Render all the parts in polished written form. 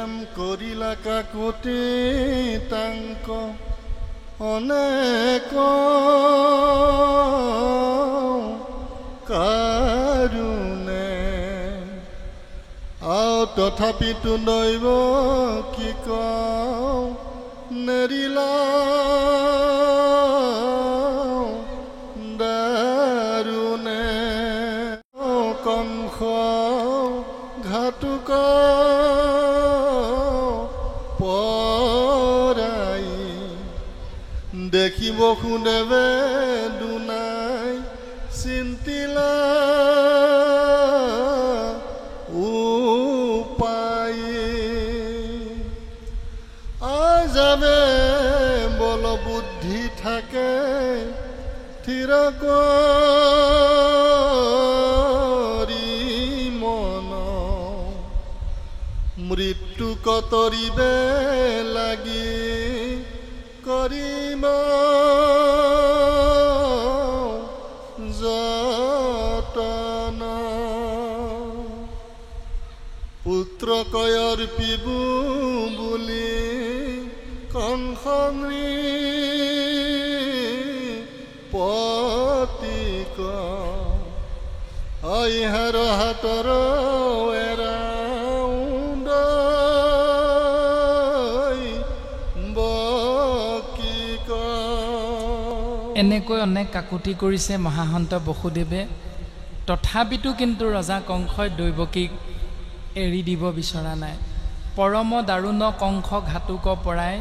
ৰাম কৰিলা কাকুতি তাংক অনেক কাৰুণে আও তথাপিতো দৈৱ কি কওঁ নেৰিলা দাৰুণে কংস ঘাটুক পৰাই দেখি বসুদেৱে দুনাই চিন্তিলা যাবে বল বুদ্ধি থাকে থিৰ কৰি মন মৃত্যু কতৰিবে লাগি কৰিম যতন পুত্ৰ কয়ৰ পিবু বুলি কংসনী পতিক ইহাৰ হাতৰ এৰাউণ্ড বকিক এনেকৈ অনেক কাকুতি কৰিছে মহাসন্ত বসুদেৱে তথাপিতো কিন্তু ৰজা কংসই দৈৱকীক এৰি দিব বিচৰা নাই পৰম দাৰুণ কংস ঘাটুক পৰাই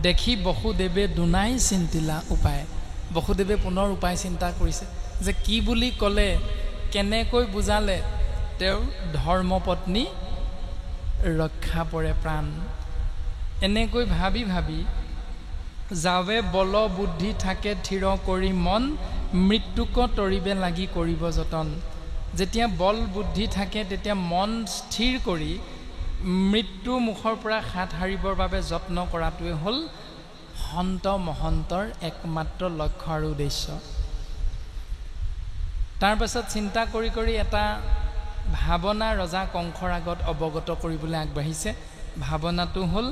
দেখি বসুদেৱে দুনাই চিন্তিলা উপায় বসুদেৱে পুনৰ উপায় চিন্তা কৰিছে যে কি বুলি ক'লে কেনেকৈ বুজালে তেওঁৰ ধৰ্মপত্নী ৰক্ষা পৰে প্ৰাণ এনেকৈ ভাবি ভাবি যাৱে বল বুদ্ধি থাকে থিৰ কৰি মন মৃত্যুক তৰিবে লাগি কৰিব যতন যেতিয়া বল বুদ্ধি থাকে তেতিয়া মন স্থিৰ কৰি মৃত্যু মুখৰ পৰা হাত সাৰিবৰ বাবে যত্ন কৰাটোৱে হ'ল সন্ত মহন্তৰ একমাত্ৰ লক্ষ্য আৰু উদ্দেশ্য তাৰ পাছত চিন্তা কৰি কৰি এটা ভাৱনা ৰজা কংসৰ আগত অৱগত কৰিবলৈ আগবাঢ়িছে ভাৱনাটো হ'ল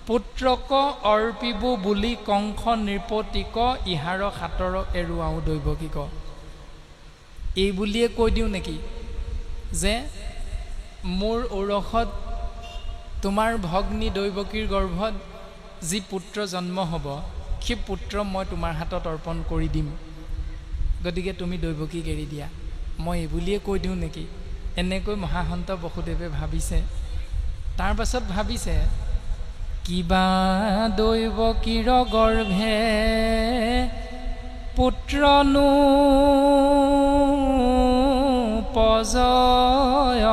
পুত্ৰক অৰ্পিবু বুলি কংস নৃপতিক ইহাৰ সাতৰ এৰুৱাও দৈৱকীক এই বুলিয়ে কৈ দিওঁ নেকি যে মোৰ ঔৰসত তোমাৰ ভগ্নী দৈৱকীৰ গৰ্ভত যি পুত্ৰ জন্ম হ'ব সেই পুত্ৰ মই তোমাৰ হাতত অৰ্পণ কৰি দিম গতিকে তুমি দৈৱকীক এৰি দিয়া মই এই বুলিয়ে কৈ দিওঁ নেকি এনেকৈ মহাসন্ত বসুদেৱে ভাবিছে তাৰ পাছত ভাবিছে কিবা দৈৱকীৰ গৰ্ভে পুত্ৰনো পজয়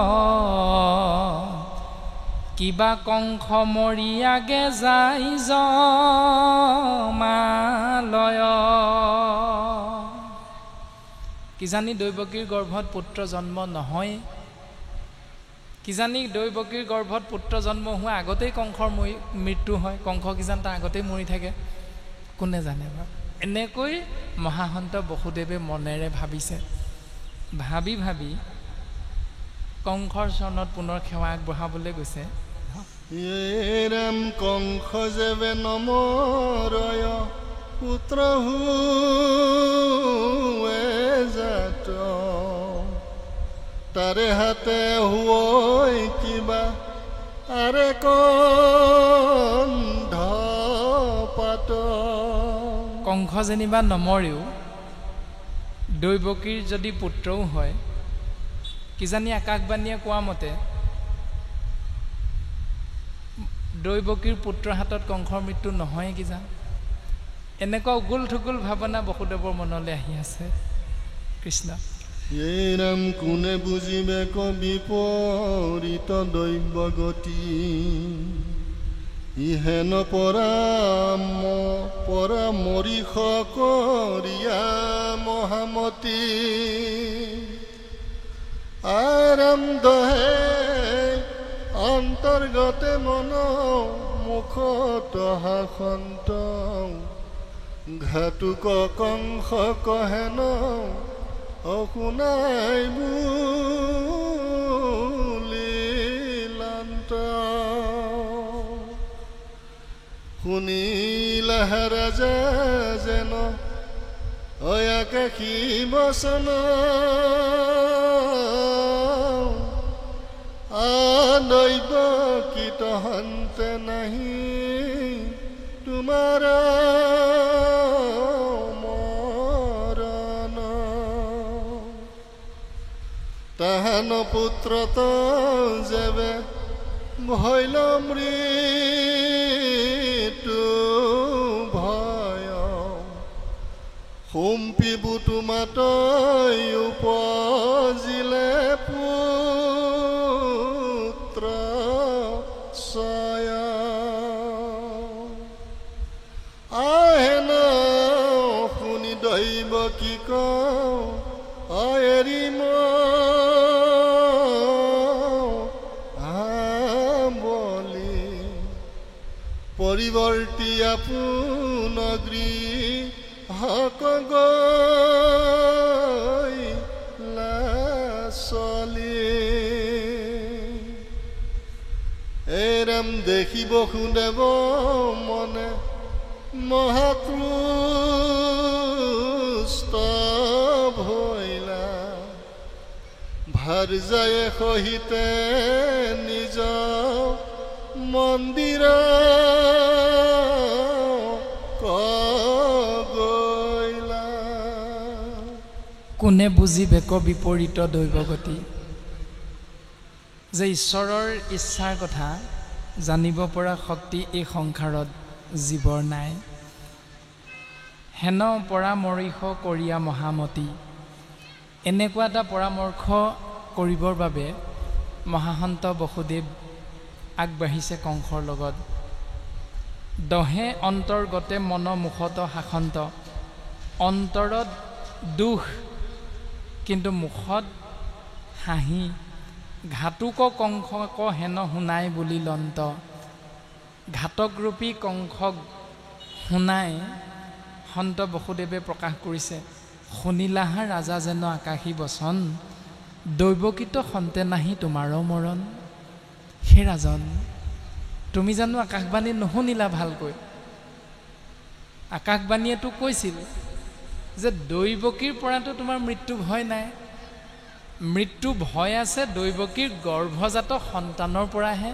কিবা কংস মৰি আগে যাই যমালয় কিজানি দৈৱকীৰ গৰ্ভত পুত্ৰ জন্ম নহয় কিজানি দৈৱকীৰ গৰ্ভত পুত্ৰ জন্ম হোৱা আগতেই কংসৰ মৃত্যু হয় কংস কিজান তাৰ আগতেই মৰি থাকে কোনে জানে বাৰু এনেকৈ মহাসন্ত বসুদেৱে মনেৰে ভাবিছে ভাবি ভাবি কংসৰ চৰণত পুনৰ সেৱা আগবঢ়াবলৈ গৈছে ৰাম কংস যেবে নমৰয় পুত্ৰ হুৱে জাত তাৰে হাতে হৈ কিবা আৰে কন্ধ পাত কংস যেনিবা নমৰেও দৈৱকীৰ যদি পুত্ৰও হয় কিজানি আকাশবাণীয়ে কোৱা মতে দৈৱকীৰ পুত্ৰৰ হাতত কংসৰ মৃত্যু নহয় কিজান এনেকুৱা উগুল থুগুল ভাৱনা বসুদেৱৰ মনলৈ আহি আছে কৃষ্ণ এই ৰাম কোনে বুজিবে বিপৰীত দৈৱ গতি ইহেন পৰা মৰিষ কৰিয়া মহামতী আৰাম দহে অন্তৰ্গতে মন মুখত হাসন্ত ঘাটুক কংস কহেন অশুনাই বুলি লান্ত শুনিলাহে ৰাজা যেন অয়াকাশী বচন আদৈব কীট হন্তে নাহি তোমাৰ মৰণ তাহান পুত্ৰত যেবে ভৈল মৃত্যু ভয় সম্পিবু তোমাতৈ উপজিলে পুত্ৰ ছয় আহেন শুনি দৈব কি কওঁ এৰি বলি পৰিৱৰ্তি আপোনগৃ হক চলি এৰাম দেখিব সুদেৱ মনে মহাতৃষ্ট ভৈলা ভাৰ যায় সহিতে নিজ মন্দিৰ গৈলা কোনে বুজিবেক বিপৰীত দৈৱগতি যে ঈশ্বৰৰ ইচ্ছাৰ কথা জানিব পৰা শক্তি এই সংসাৰত জীৱৰ নাই হেন পৰামৰ্শ কৰিয়া মহামতি এনেকুৱা এটা পৰামৰ্শ কৰিবৰ বাবে মহাসন্ত বসুদেৱ আগবাঢ়িছে কংসৰ লগত দহে অন্তৰ্গতে মন মুখত শাসন্ত অন্তৰত দুখ কিন্তু মুখত হাঁহি ঘাটুক কংসক হেন শুনাই বুলি লন্ত ঘাতকৰূপী কংসক শুনাই সন্ত বসুদেৱে প্ৰকাশ কৰিছে শুনিলাহা ৰাজা যেন আকাশী বচন দৈৱকীত সন্তে নাহি তোমাৰো মৰণ হে ৰাজন তুমি জানো আকাশবাণী নুশুনিলা ভালকৈ আকাশবাণীয়েতো কৈছিল যে দৈৱকীৰ পৰাতো তোমাৰ মৃত্যু ভয় নাই মৃত্যু ভয় আছে দৈৱকীৰ গৰ্ভজাত সন্তানৰ পৰাহে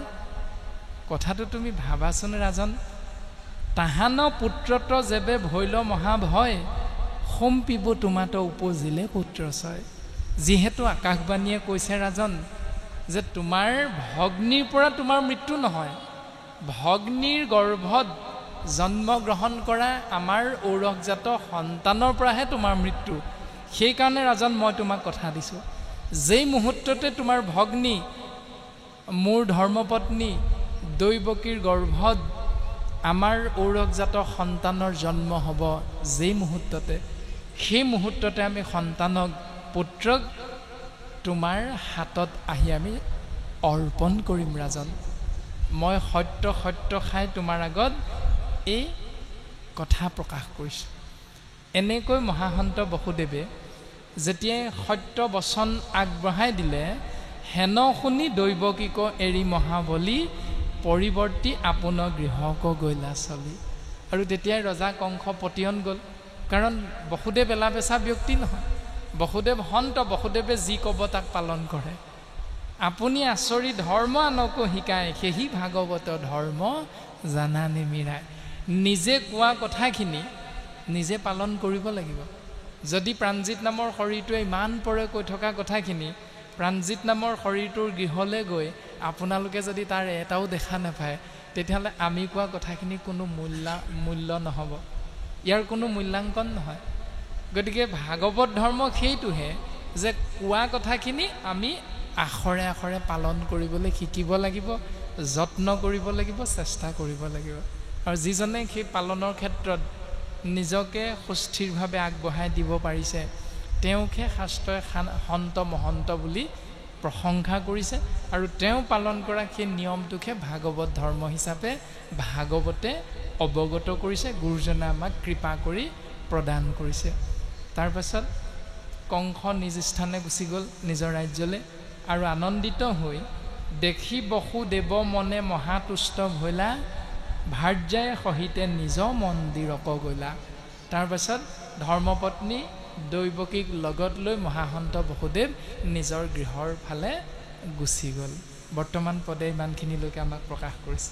কথাটো তুমি ভাবাচোন ৰাজন তাহান পুত্ৰত যেবে ভৈল মহাভয় সম্পিব তোমাত উপজিলে পুত্ৰ ছয় যিহেতু আকাশবাণীয়ে কৈছে ৰাজন যে তোমাৰ ভগ্নীৰ পৰা তোমাৰ মৃত্যু নহয় ভগ্নীৰ গৰ্ভত জন্মগ্ৰহণ কৰা আমাৰ ঔৰসজাত সন্তানৰ পৰাহে তোমাৰ মৃত্যু সেইকাৰণে ৰাজন মই তোমাক কথা দিছোঁ যেই মুহূৰ্ততে তোমাৰ ভগ্নী মোৰ ধৰ্মপত্নী দৈৱকীৰ গৰ্ভত আমাৰ ঔৰসজাত সন্তানৰ জন্ম হ'ব যেই মুহূৰ্ততে সেই মুহূৰ্ততে আমি সন্তানক পুত্ৰক তোমাৰ হাতত আহি আমি অৰ্পণ কৰিম ৰাজন মই সত্য সত্য খাই তোমাৰ আগত এই কথা প্ৰকাশ কৰিছোঁ এনেকৈ মহাসন্ত বসুদেৱে যেতিয়াই সত্য বচন আগবঢ়াই দিলে হেন শুনি দৈৱকীক এৰি মহাবলী পৰিৱৰ্তি আপোন গৃহক গৈলা চলি আৰু তেতিয়াই ৰজা কংস পতিয়ন গ'ল কাৰণ বসুদেৱ এলাবেচা ব্যক্তি নহয় বসুদেৱ সন্ত বসুদেৱে যি ক'ব তাক পালন কৰে আপুনি আচৰি ধৰ্ম আনকো শিকায় সেহি ভাগৱত ধৰ্ম জানা নিমিৰাই নিজে কোৱা কথাখিনি নিজে পালন কৰিব লাগিব যদি প্ৰাণজিৎ নামৰ শৰীৰটোৱে ইমান পৰে কৈ থকা কথাখিনি প্ৰাণজিৎ নামৰ শৰীৰটোৰ গৃহলৈ গৈ আপোনালোকে যদি তাৰ এটাও দেখা নাপায় তেতিয়াহ'লে আমি কোৱা কথাখিনি কোনো মূল্য নহ'ব ইয়াৰ কোনো মূল্যাংকন নহয় গতিকে ভাগৱত ধৰ্ম সেইটোহে যে কোৱা কথাখিনি আমি আখৰে আখৰে পালন কৰিবলৈ শিকিব লাগিব যত্ন কৰিব লাগিব চেষ্টা কৰিব লাগিব আৰু যিজনে সেই পালনৰ ক্ষেত্ৰত নিজকে সুস্থিৰভাৱে আগবঢ়াই দিব পাৰিছে তেওঁকে শাস্ত্ৰই সন্ত মহন্ত বুলি প্ৰশংসা কৰিছে আৰু তেওঁ পালন কৰা সেই নিয়মটোকে ভাগৱত ধৰ্ম হিচাপে ভাগৱতে অৱগত কৰিছে গুৰুজনে আমাক কৃপা কৰি প্ৰদান কৰিছে তাৰ পাছত কংস নিজ স্থানে গুচি গ'ল নিজৰ ৰাজ্যলৈ আৰু আনন্দিত হৈ দেখি বসুদেৱ মনে মহাতুষ্ট ভৈলা ভাৰ্যাই সহিতে নিজ মন্দিৰক গ'লা। তাৰপাছত ধৰ্মপত্নী দৈৱকীক লগত লৈ মহাসন্ত বসুদেৱ নিজৰ গৃহৰ ফালে গুচি গ'ল। বৰ্তমান পদে ইমানখিনিলৈকে আমাক প্ৰকাশ কৰিছে।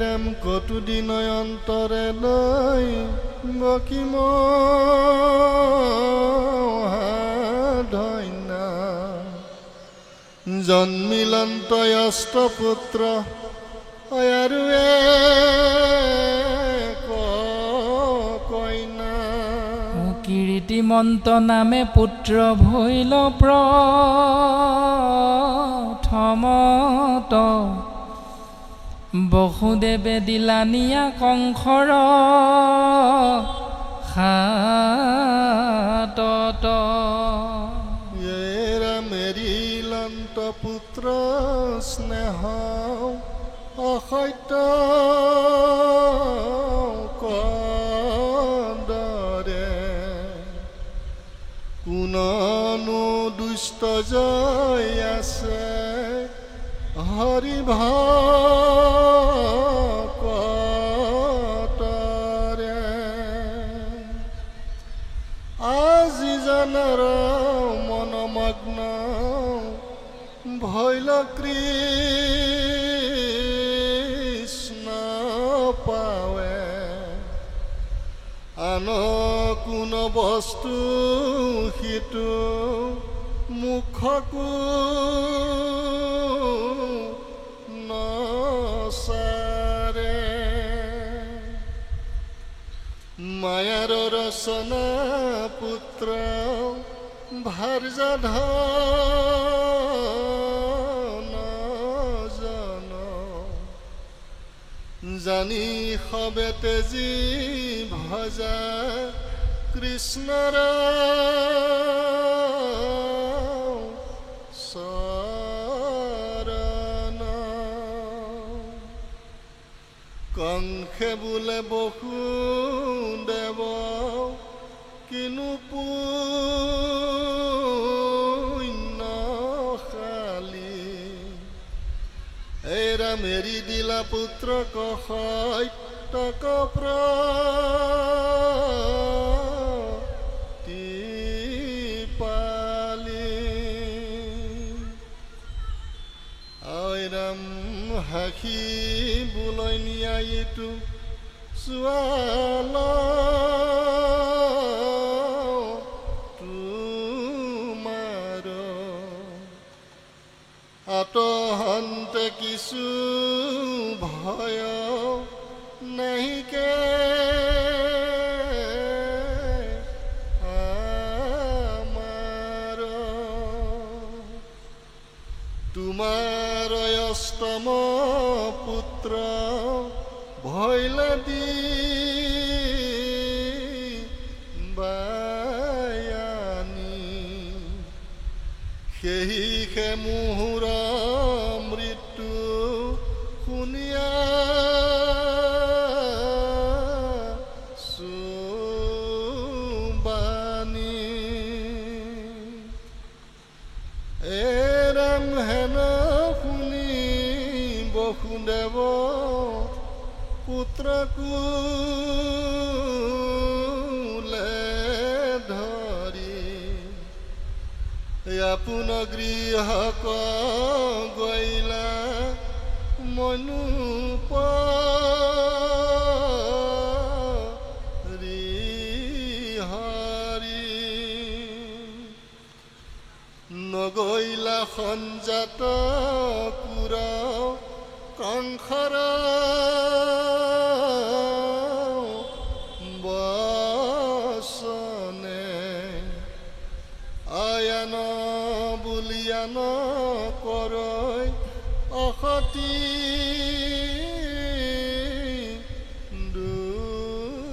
ৰাম কটু দিন অন্তৰে লৈ বকিম ধন্যা জন্মিলন্ত অষ্টপুত্ৰ আৰু কইনা কীৰ্তিমন্ত নামে পুত্ৰ ভৈল প্ৰথমত বসুদেৱে দিলানিয়া কংসৰ হাতত। মেৰিলন্ত পুত্ৰ স্নেহ অসত্য কদৰে কোননো দুষ্ট জয় আছে হৰি ভকতৰে। আজি জনৰ মনমগ্ন ভৈল কৃষ্ণ পাৱে আন কোন বস্তু সিটো মুখকো নচাৰে। মায়াৰ ৰচনা পুত্ৰ ভাৰ্যা ধন জন জানি সবে তেজি ভজা কৃষ্ণৰ চৰণ। কংসে বোলে বসুদেৱ কিনো পুণ্যশালী এৰা মেৰি দিলা পুত্ৰ সত্যক প্ৰতিপালি। ৰাম হাসি বোলৈ ন্যায়ীটো চোৱাল তোমাৰ আতহন্তে কিছু ভয় নাহিকে আমাৰ তোমাৰ অষ্টম পুত্ৰ ভৈল দি বায়ানী সেহিহে মুহুৰ মৃত্যু শুনিয়া সুবানী। এৰাম হেন শুনি বসুদেৱ পুত্ৰকুলে ধৰি আপোন গৃহ গৈলা মনু হৰি নগৈলা সঞ্জাত কুৰ কংসৰ বচনে আয়ান বুলিয়ান কৰৈ অসতি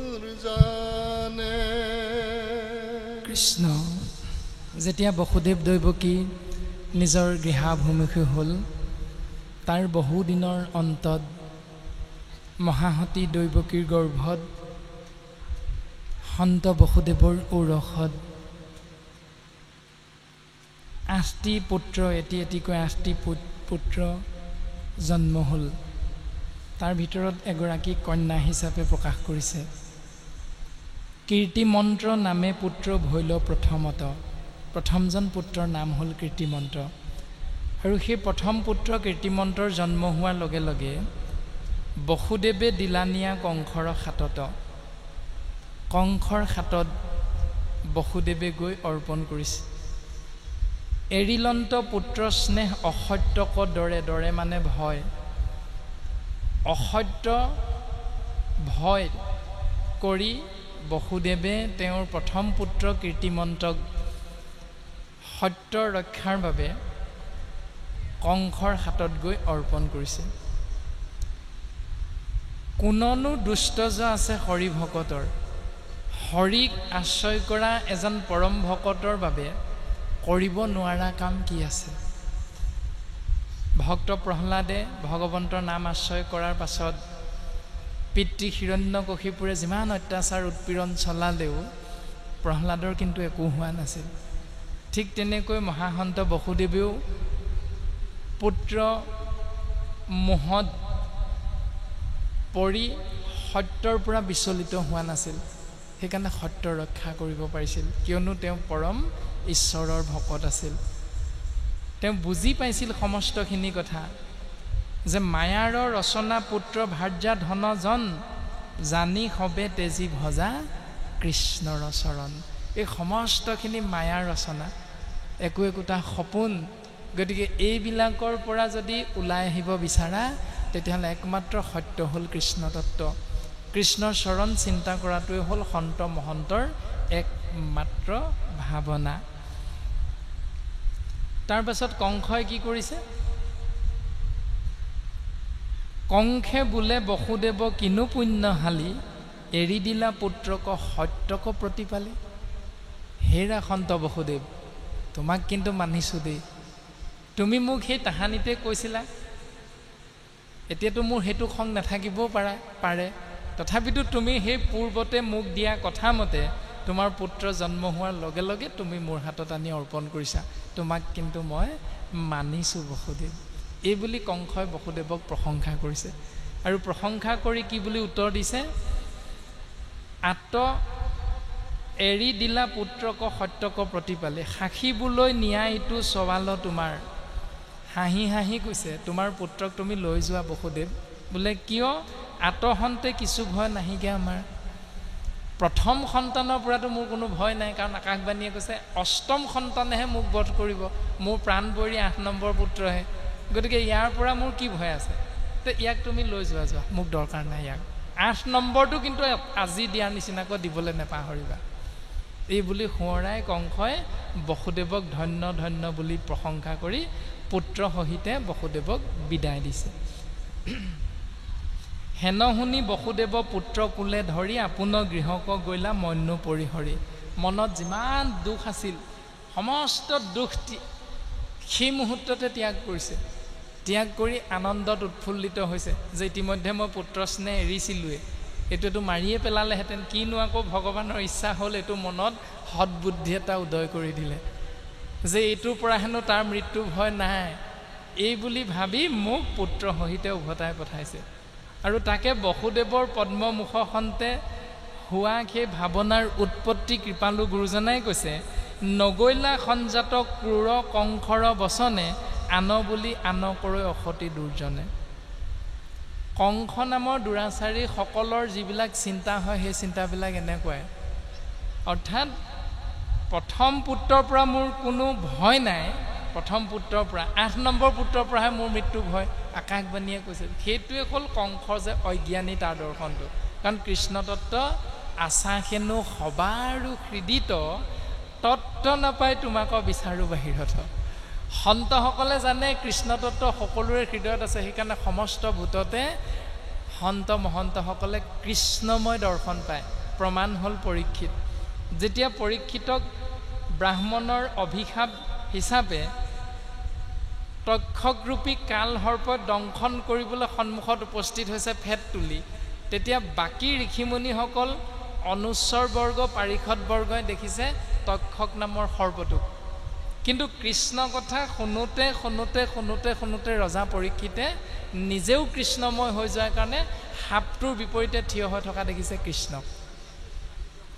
দুৰ্জনে। কৃষ্ণ যেতিয়া বসুদেৱ দৈৱকী নিজৰ গৃহাভিমুখী হ'ল, তাৰ বহুদিনৰ অন্তত মহাসতী দৈৱকীৰ গৰ্ভত সন্ত বসুদেৱৰ ঔৰসত 8টি পুত্ৰ, এটি এটিকৈ 8টি পুত্ৰ জন্ম হ'ল। তাৰ ভিতৰত এগৰাকী কন্যা হিচাপে প্ৰকাশ কৰিছে। কীৰ্তিমন্ত্ৰ নামে পুত্ৰ ভৈল প্ৰথমত, প্ৰথমজন পুত্ৰৰ নাম হ'ল কীৰ্তিমন্ত্ৰ। আৰু সেই প্ৰথম পুত্ৰ কীৰ্তিমন্ত্ৰৰ জন্ম হোৱাৰ লগে লগে বসুদেৱে দিলানিয়া কংসৰ হাতত, কংসৰ হাতত বসুদেৱে গৈ অৰ্পণ কৰিছে। এৰিলন্ত পুত্ৰ স্নেহ অসত্যক দৰে, দৰে মানে ভয়, অসত্য ভয় কৰি বসুদেৱে তেওঁৰ প্ৰথম পুত্ৰ কীৰ্তিমন্ত্ৰক সত্য ৰক্ষাৰ বাবে কংসৰ হাতত গৈ অৰ্পণ কৰিছে। কোননো দুষ্টজ আছে হৰি ভকতৰ, হৰিক আশ্ৰয় কৰা এজন পৰম ভকতৰ বাবে কৰিব নোৱাৰা কাম কি আছে? ভক্ত প্ৰহ্লাদে ভগৱন্তৰ নাম আশ্ৰয় কৰাৰ পাছত পিতৃ হিৰণ্যকশিপুৰে যিমান অত্যাচাৰ উৎপীড়ন চলালেও প্ৰহ্লাদৰ কিন্তু একো হোৱা নাছিল। ঠিক তেনেকৈ মহাসন্ত বসুদেৱেও পুত্ৰ মোহত পৰি সত্যৰ পৰা বিচলিত হোৱা নাছিল। সেইকাৰণে সত্য ৰক্ষা কৰিব পাৰিছিল, কিয়নো তেওঁ পৰম ঈশ্বৰৰ ভকত আছিল। তেওঁ বুজি পাইছিল সমস্তখিনি কথা, যে মায়াৰ ৰচনা পুত্ৰ ভাৰ্যা ধনজন, জানি সবে তেজী ভজা কৃষ্ণৰ চৰণ। এই সমস্তখিনি মায়াৰ ৰচনা, একো একোটা সপোন। গতিকে এইবিলাকৰ পৰা যদি ওলাই আহিব বিচাৰা, তেতিয়াহ'লে একমাত্ৰ সত্য হ'ল কৃষ্ণ তত্ত্ব। কৃষ্ণৰ চৰণ চিন্তা কৰাটোৱে হ'ল সন্ত মহন্তৰ একমাত্ৰ ভাৱনা। তাৰ পাছত কংসই কি কৰিছে? কংসে বোলে বসুদেৱ কিনো পুণ্যশালী, এৰি দিলা পুত্ৰক সত্যক প্ৰতিপালি। হেৰা সন্ত বসুদেৱ, তোমাক কিন্তু মানিছোঁ দেই। তুমি মোক সেই তাহানিতে কৈছিলা, এতিয়াতো মোৰ সেইটো খং নাথাকিবও পাৰে, তথাপিতো তুমি সেই পূৰ্বতে মোক দিয়া কথা মতে তোমাৰ পুত্ৰ জন্ম হোৱাৰ লগে লগে তুমি মোৰ হাতত আনি অৰ্পণ কৰিছা। তোমাক কিন্তু মই মানিছোঁ বসুদেৱ। এই বুলি কংসই বসুদেৱক প্ৰশংসা কৰিছে। আৰু প্ৰশংসা কৰি কি বুলি উত্তৰ দিছে? আত এৰি দিলা পুত্ৰক সত্যক প্ৰতিপালে, সাখিবলৈ ন্যায়টো চৱাল তোমাৰ। হাঁহি হাঁহি কৈছে, তোমাৰ পুত্ৰক তুমি লৈ যোৱা বসুদেৱ। বোলে কিয়? আতহন্তে কিছু ভয় নাহিকে আমাৰ। প্ৰথম সন্তানৰ পৰাতো মোৰ কোনো ভয় নাই, কাৰণ আকাশবাণীয়ে কৈছে অষ্টম সন্তানেহে মোক বধ কৰিব, মোৰ প্ৰাণ বৰি 8 নম্বৰ পুত্ৰহে। গতিকে ইয়াৰ পৰা মোৰ কি ভয় আছে? তো ইয়াক তুমি লৈ যোৱা, মোক দৰকাৰ নাই ইয়াক। 8 নম্বৰটো কিন্তু আজি দিয়াৰ নিচিনাকৈ দিবলৈ নেপাহৰিবা। এই বুলি সোঁৱৰাই কংসই বসুদেৱক ধন্য ধন্য বুলি প্ৰশংসা কৰি পুত্ৰ সহিতে বসুদেৱক বিদায় দিছে। হেন শুনি বসুদেৱ পুত্ৰ কোলে ধৰি, আপোন গৃহক গৈলা মন্য পৰিহৰি। মনত যিমান দুখ আছিল, সমস্ত দুখ সেই মুহূৰ্ততে ত্যাগ কৰিছে। ত্যাগ কৰি আনন্দত উৎফুল্লিত হৈছে যে ইতিমধ্যে মই পুত্ৰ স্নেহ এৰিছিলোঁৱে, এইটোতো মাৰিয়ে পেলালেহেঁতেন, কিনো আকৌ ভগৱানৰ ইচ্ছা হ'ল এইটো মনত সৎবুদ্ধি এটা উদয় কৰি দিলে যে এইটোৰ পৰা হেনো তাৰ মৃত্যু ভয় নাই। এই বুলি ভাবি মোক পুত্ৰ সহিতে উভতাই পঠাইছে। আৰু তাকে বসুদেৱৰ পদ্মমুখখনতে হোৱা সেই ভাৱনাৰ উৎপত্তি কৃপালু গুৰুজনাই কৈছে, নগৈলা সঞ্জাত ক্ৰূৰ কংসৰ বচনে, আন বুলি আনকৰৈ অসতি দুৰ্জনে। কংস নামৰ দুৰাচাৰী সকলৰ যিবিলাক চিন্তা হয়, সেই চিন্তাবিলাক এনেকুৱাই। অৰ্থাৎ প্ৰথম পুত্ৰৰ পৰা মোৰ কোনো ভয় নাই, প্ৰথম পুত্ৰৰ পৰা 8 নম্বৰ পুত্ৰৰ পৰাহে মোৰ মৃত্যু ভয়। আকাশবাণীয়ে কৈছে সেইটোৱে হ'ল কংসৰ যে অজ্ঞানী তাৰ দৰ্শনটো। কাৰণ কৃষ্ণ তত্ত্ব আশা হেনো সবাৰো হৃদিত, তত্ত্ব নাপায় তোমাক বিচাৰো বাহিৰত। সন্তসকলে জানে কৃষ্ণ তত্ত্ব সকলোৰে হৃদয়ত আছে, সেইকাৰণে সমস্ত ভূততে সন্ত মহন্তসকলে কৃষ্ণময় দৰ্শন পায়। প্ৰমাণ হ'ল পৰীক্ষিত। যেতিয়া পৰীক্ষিতক ব্ৰাহ্মণৰ অভিশাপ হিচাপে তক্ষকৰূপী কালসৰ্পই দংশন কৰিবলৈ সন্মুখত উপস্থিত হৈছে ফেট তুলি, তেতিয়া বাকী ঋষিমুনিসকল অনুস্বৰ বৰ্গ পাৰিষদ বৰ্গই দেখিছে তক্ষক নামৰ সৰ্পটোক। কিন্তু কৃষ্ণ কথা শুনোতে শুনোতে শুনোতে শুনোতে ৰজা পৰীক্ষিতে নিজেও কৃষ্ণময় হৈ যোৱাৰ কাৰণে সাপটোৰ বিপৰীতে থিয় হৈ থকা দেখিছে কৃষ্ণক।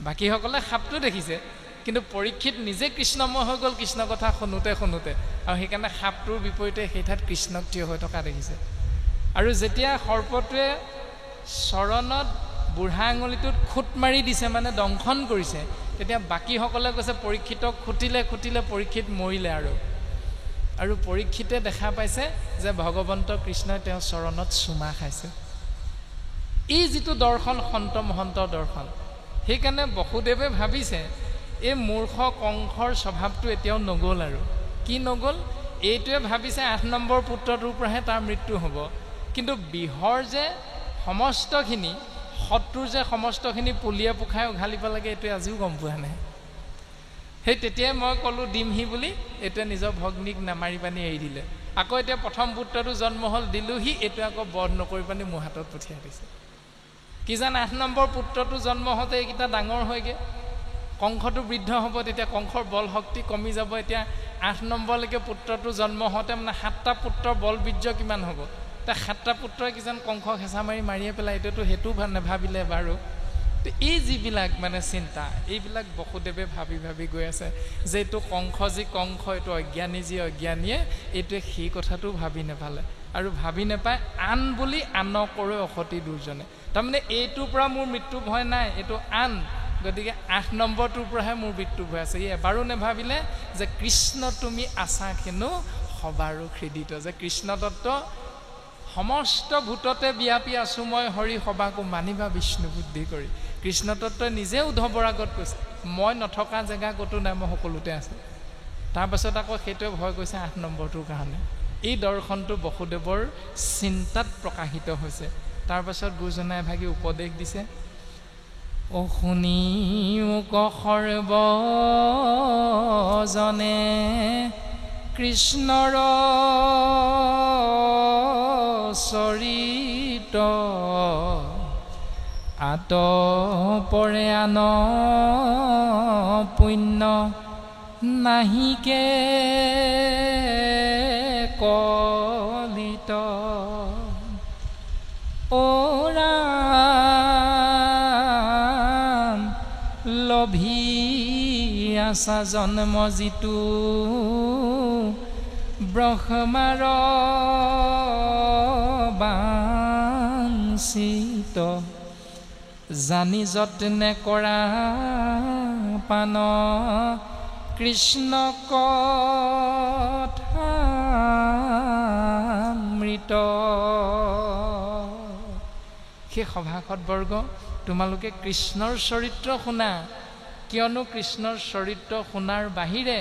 বাকীসকলে সাপটো দেখিছে, কিন্তু পৰীক্ষিত নিজে কৃষ্ণময় হৈ গ'ল কৃষ্ণ কথা শুনোতে শুনোতে, আৰু সেইকাৰণে সাপটোৰ বিপৰীতে সেই ঠাইত কৃষ্ণক থিয় হৈ থকা দেখিছে। আৰু যেতিয়া সৰ্পটোৱে চৰণত বুঢ়া আঙুলিটোত খুট মাৰি দিছে, মানে দংশন কৰিছে, তেতিয়া বাকীসকলে কৈছে পৰীক্ষিতক খুটিলে খুটিলে পৰীক্ষিত মৰিলে। আৰু পৰীক্ষিতে দেখা পাইছে যে ভগৱন্ত কৃষ্ণই তেওঁৰ চৰণত চুমা খাইছে। এই যিটো দৰ্শন সন্ত মহন্তৰ দৰ্শন, সেইকাৰণে বসুদেৱে ভাবিছে এই মূৰ্খ কংসৰ স্বভাৱটো এতিয়াও নগ'ল। আৰু কি নগ'ল? এইটোৱে ভাবিছে 8 নম্বৰ পুত্ৰটোৰ পৰাহে তাৰ মৃত্যু হ'ব, কিন্তু বিহৰ যে সমস্তখিনি শত্ৰুৰ যে সমস্তখিনি পুলিয়ে পোখাই উঘালিব লাগে, এইটোৱে আজিও গম পোৱা নাই। সেই তেতিয়াই মই ক'লোঁ দিমহি বুলি, এইটোৱে নিজৰ ভগ্নীক নামাৰি পানি এৰি দিলে। আকৌ এতিয়া প্ৰথম পুত্ৰটো জন্ম হ'ল, দিলোহি, এইটোৱে আকৌ বধ নকৰি পানি মোৰ হাতত পঠিয়াই দিছে। কি জান 8 নম্বৰ পুত্ৰটো জন্ম হওঁতে এইকেইটা ডাঙৰ হয়গৈ, কংসটো বৃদ্ধ হ'ব, তেতিয়া কংসৰ বল শক্তি কমি যাব। এতিয়া 8 নম্বৰলৈকে পুত্ৰটো জন্ম হওঁতে মানে 7টা পুত্ৰৰ বল বীৰ্য কিমান হ'ব? এতিয়া 7টা পুত্ৰই কিজান কংসক হেঁচা মাৰি মাৰিয়ে পেলাই, এইটোতো সেইটো নেভাবিলে বাৰু। এই যিবিলাক মানে চিন্তা, এইবিলাক বসুদেৱে ভাবি ভাবি গৈ আছে যে এইটো কংস যি কংস, এইটো অজ্ঞানী যি অজ্ঞানীয়ে, এইটোৱে সেই কথাটো ভাবি নেপালে। আৰু ভাবি নেপায় আন বুলি আনকৰে অসতি দুৰ্জনে। তাৰমানে এইটোৰ পৰা মোৰ মৃত্যু ভয় নাই, এইটো আন, গতিকে 8 নম্বৰটোৰ পৰাহে মোৰ মৃত্যু ভয় আছে। ই এবাৰো নেভাবিলে যে কৃষ্ণ তুমি আছা খেনো সবাৰো হৃদিত, যে কৃষ্ণ তত্ত্ব সমস্ত ভূততে বিয়াপি আছো মই হৰি সবাকো মানিবা বিষ্ণু বুদ্ধি কৰি। কৃষ্ণ তত্ত্বই নিজে উদ্ধৱৰ আগত কৈছে মই নথকা জেগা ক'তো নাই, মই সকলোতে আছে। তাৰপাছত আকৌ সেইটোৱে ভয় কৰিছে 8 নম্বৰটোৰ কাৰণে। এই দৰ্শনটো বসুদেৱৰ চিন্তাত প্ৰকাশিত হৈছে। তাৰপাছত গুৰুজনাই ভাগি উপদেশ দিছে, অ শুনিও সৰ্বজনে কৃষ্ণৰ চৰিত আতপৰে আন পুণ্য নাহিকে কলিত। ও ৰাম লভি আছা জন্ম যিটো ব্ৰহ্মাৰ বাঞ্ছিত, জানি যত্নে কৰা পান কৃষ্ণ কথামৃত। সেই সভাসদবৰ্গ, তোমালোকে কৃষ্ণৰ চৰিত্ৰ শুনা, কিয়নো কৃষ্ণৰ চৰিত্ৰ শুনাৰ বাহিৰে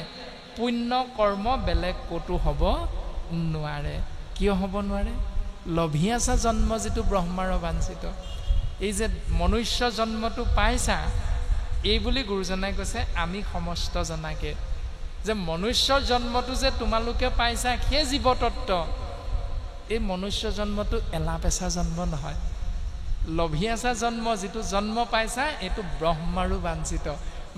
পুণ্য কৰ্ম বেলেগ ক'তো হ'ব নোৱাৰে। কিয় হ'ব নোৱাৰে? লভি আছা জন্ম যিটো ব্ৰহ্মাৰ বাঞ্ছিত, এই যে মনুষ্য জন্মটো পাইছা, এই বুলি গুৰুজনাই কৈছে আমি সমস্ত জনাকে, যে মনুষ্যৰ জন্মটো যে তোমালোকে পাইছা সেই জীৱতত্ত্ব, এই মনুষ্য জন্মটো এলা পেচা জন্ম নহয়। লভি আছা জন্ম যিটো জন্ম পাইছা, এইটো ব্ৰহ্মাৰো বাঞ্ছিত,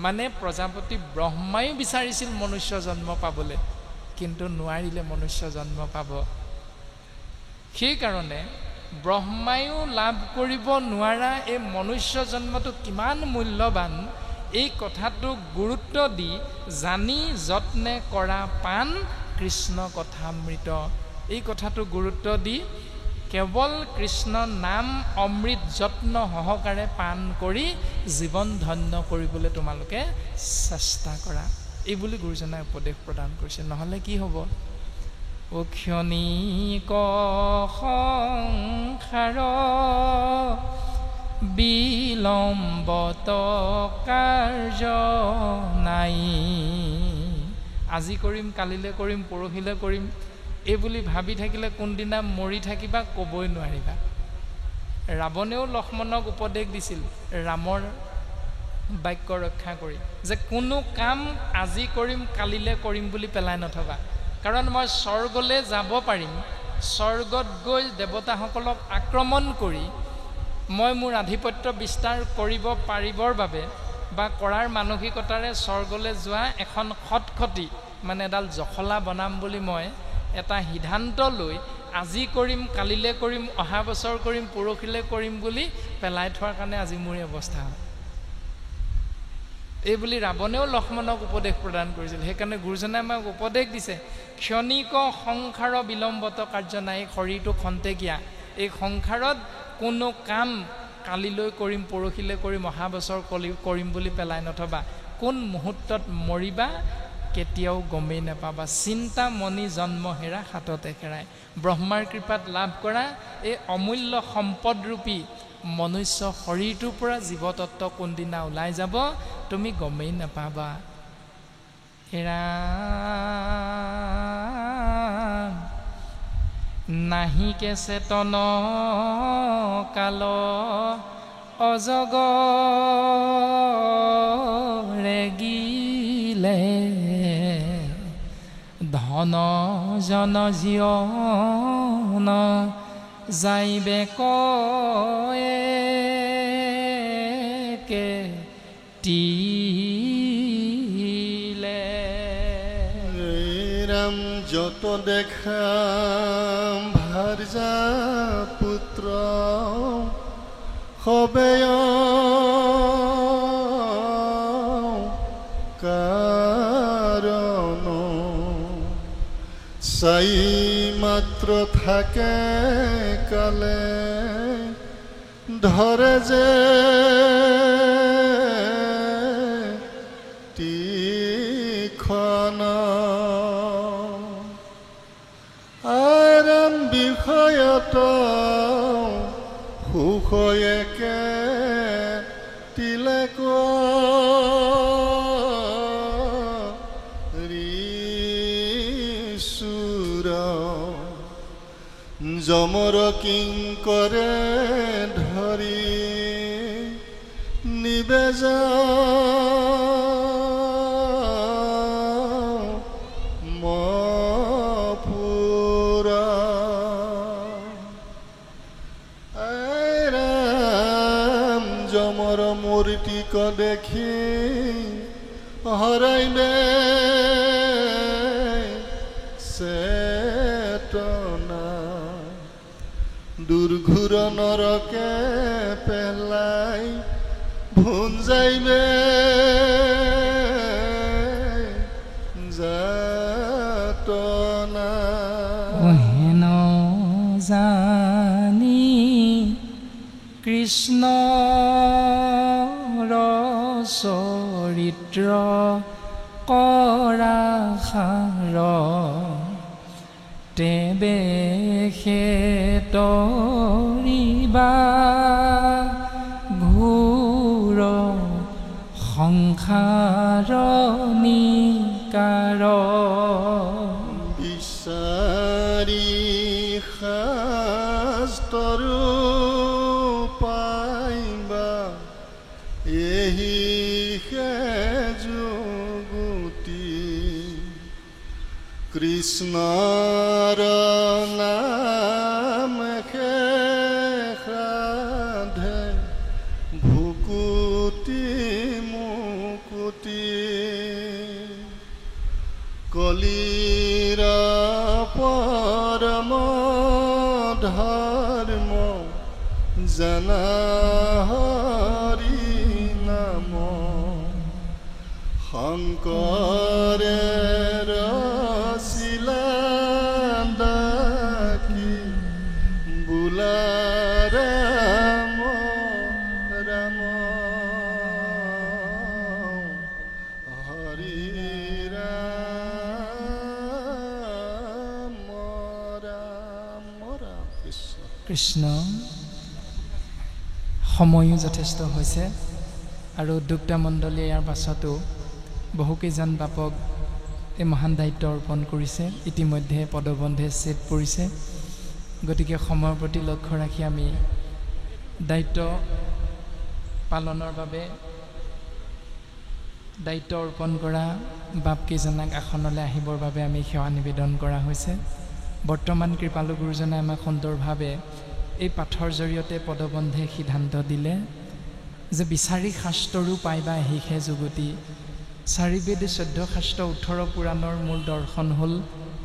মানে প্ৰজাপতি ব্ৰহ্মায়ো বিচাৰিছিল মনুষ্য জন্ম পাবলৈ, কিন্তু নোৱাৰিলে মনুষ্য জন্ম পাব। সেইকাৰণে ব্ৰহ্মায়ো লাভ কৰিব নোৱাৰা এই মনুষ্য জন্মটো কিমান মূল্যৱান, এই কথাটোক গুৰুত্ব দি জানি যত্নে কৰা পাণ কৃষ্ণ কথামৃত, এই কথাটো গুৰুত্ব দি কেৱল কৃষ্ণ নাম অমৃত যত্ন সহকাৰে পান কৰি জীৱন ধন্য কৰিবলৈ তোমালোকে চেষ্টা কৰা, এই বুলি গুৰুজনাই উপদেশ প্ৰদান কৰিছে। নহ'লে কি হ'ব? অক্ষণিক সংসাৰ বিলম্বত কাৰ্য নাই, আজি কৰিম, কালিলৈ কৰিম, পৰহিলৈ কৰিম, এই বুলি ভাবি থাকিলে কোনদিনা মৰি থাকিবা ক'বই নোৱাৰিবা। ৰাৱণেও লক্ষ্মণক উপদেশ দিছিল ৰামৰ বাক্য ৰক্ষা কৰি, যে কোনো কাম আজি কৰিম কালিলৈ কৰিম বুলি পেলাই নথবা, কাৰণ মই স্বৰ্গলৈ যাব পাৰিম, স্বৰ্গত গৈ দেৱতাসকলক আক্ৰমণ কৰি মই মোৰ আধিপত্য বিস্তাৰ কৰিব পাৰিবৰ বাবে বা কৰাৰ মানসিকতাৰে স্বৰ্গলৈ যোৱা এখন খটখটি মানে এডাল জখলা বনাম বুলি মই এটা সিদ্ধান্ত লৈ আজি কৰিম, কালিলৈ কৰিম, অহা বছৰ কৰিম, পৰহিলৈ কৰিম বুলি পেলাই থোৱাৰ কাৰণে আজি মোৰ অৱস্থা। এই বুলি ৰাৱণেও লক্ষ্মণক উপদেশ প্ৰদান কৰিছিল। সেইকাৰণে গুৰুজনাই আমাক উপদেশ দিছে, ক্ষণিক সংসাৰ বিলম্বত কাৰ্য নাই। শৰীৰটো খন্তেকীয়া, এই সংসাৰত কোনো কাম কালিলৈ কৰিম, পৰহিলৈ কৰিম, অহা বছৰ কৰিম বুলি পেলাই নথবা। কোন মুহূৰ্তত মৰিবা কেতিয়াও গমেই নাপাবা। চিন্তা মনি জন্ম হেৰা হাততে হেৰাই। ব্ৰহ্মাৰ কৃপাত লাভ কৰা এই অমূল্য সম্পদৰূপী মনুষ্য শৰীৰটোৰ পৰা জীৱতত্ব কোনদিনা ওলাই যাব তুমি গমেই নাপাবা। হেৰা নাহিকে চেতন কাল অজগৰে গিলে, ধন জন জীয়ন যাইবে কয়ে তিলে। ৰাম যত দেখা ভাৰ্যা পুত্ৰ সবেয় কাৰণ চাই মাত্ৰ থাকে কালে ধৰে যে তীক্ষ্ণ আৰাম বিষয়ত সুখয়েকে তিলেক ঋষুৰ যমৰ কিংকৰে ধৰি নিবেজা মূৰ্তিক দেখি হৰাইলে চেতনা দুৰ্ঘুৰ নৰকে পেলাই ভুঞ্জাইবে যাতনা। হেন জানি কৃষ্ণ চৰিত্ৰ কৰা সাৰ তেবে তৰিবা ঘূৰ সংসাৰ নিকাৰ। বিচাৰি শাস্ত্ৰ পাইবা এহি যুগতি কৃষ্ণৰ নাম সাধে ভুকুতি মুকুতি কলিৰ পৰম ধৰ্ম জানা শংকৰে ৰচিলা ডাকি বোলা ৰাম ৰাম হৰি ৰাম ৰাম ৰাম কৃষ্ণ কৃষ্ণ। সময়ো যথেষ্ট হৈছে আৰু উদ্যোক্তা মণ্ডলীয়ে ইয়াৰ পাছতো বহুকেইজন বাপক এই মহান দায়িত্ব অৰ্পণ কৰিছে। ইতিমধ্যে পদবন্ধে ছেদ পৰিছে। গতিকে সময়ৰ প্ৰতি লক্ষ্য ৰাখি আমি দায়িত্ব পালনৰ বাবে দায়িত্ব অৰ্পণ কৰা বাপকেইজনাক আসনলৈ আহিবৰ বাবে আমি সেৱা নিবেদন কৰা হৈছে। বৰ্তমান কৃপালু গুৰুজনাই আমাক সুন্দৰভাৱে এই পাঠৰ জৰিয়তে পদবন্ধে সিদ্ধান্ত দিলে যে বিচাৰি শাস্ত্ৰৰো পাইবা আহিহে যুগতি চাৰিবেদ 14 শাস্ত্ৰ 18 পুৰাণৰ মূল দৰ্শন হ'ল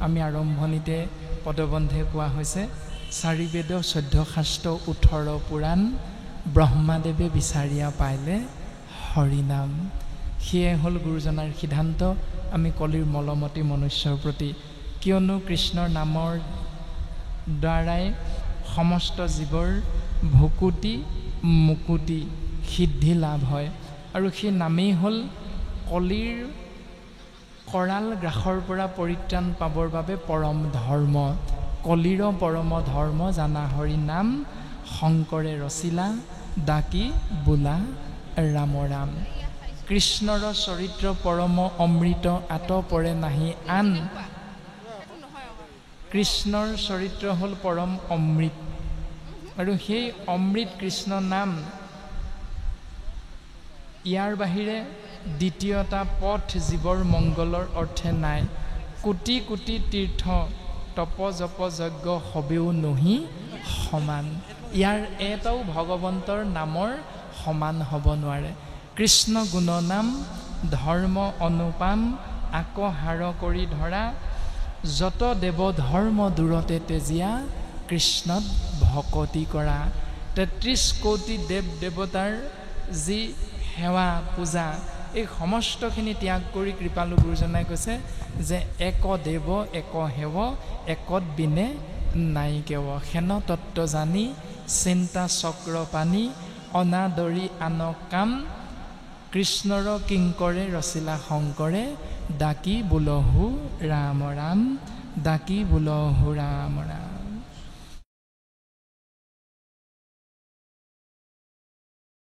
আমি আৰম্ভণিতে পদবন্ধে কোৱা হৈছে চাৰিবেদ 14 শাস্ত্ৰ 18 পুৰাণ ব্ৰহ্মাদেৱে বিচাৰিয়া পাইলে হৰিনাম। সেয়ে হ'ল গুৰুজনাৰ সিদ্ধান্ত আমি কলিৰ মলমতী মনুষ্যৰ প্ৰতি, কিয়নো কৃষ্ণৰ নামৰ দ্বাৰাই সমস্ত জীৱৰ ভুকুতি মুকুতি সিদ্ধি লাভ হয়। আৰু সেই নামেই হ'ল কলিৰ কৰাল গ্ৰাসৰ পৰা পৰিত্ৰাণ পাবৰ বাবে পৰম ধৰ্ম। কলিৰ পৰম ধৰ্ম জানা হৰি নাম, শংকৰে ৰচিলা ডাকি বোলা ৰাম ৰাম। কৃষ্ণৰ চৰিত্ৰ পৰম অমৃত আত পৰে নাহি আন। কৃষ্ণৰ চৰিত্ৰ হ'ল পৰম অমৃত, আৰু সেই অমৃত কৃষ্ণ নাম ইয়াৰ বাহিৰে দ্বিতীয়টা পথ জীৱৰ মংগলৰ অৰ্থে নাই। কোটি কোটি তীৰ্থ তপ জপ যজ্ঞ হবেও নহি সমান। ইয়াৰ এটাও ভগৱন্তৰ নামৰ সমান হ'ব নোৱাৰে। কৃষ্ণ গুণনাম ধৰ্ম অনুপাম আকৌ হাৰ কৰি ধৰা, যত দেৱ ধৰ্ম দূৰতে তেজীয়া কৃষ্ণত ভকতি কৰা। 33 কোটি দেৱ দেৱতাৰ যি সেৱা পূজা, এই সমস্তখিনি ত্যাগ কৰি কৃপালু গুৰুজনাই কৈছে যে এক দেৱ এক সেৱ একত বিনে নাই কেৱ। সেন তত্ত্ব জানি চিন্তা চক্ৰ পানী, অনাদৰি আন কাম কৃষ্ণৰ কিংকৰে ৰচিলা শংকৰে ডাকি বোলহু ৰাম ৰাম, ডাকি বোলহু ৰাম ৰাম।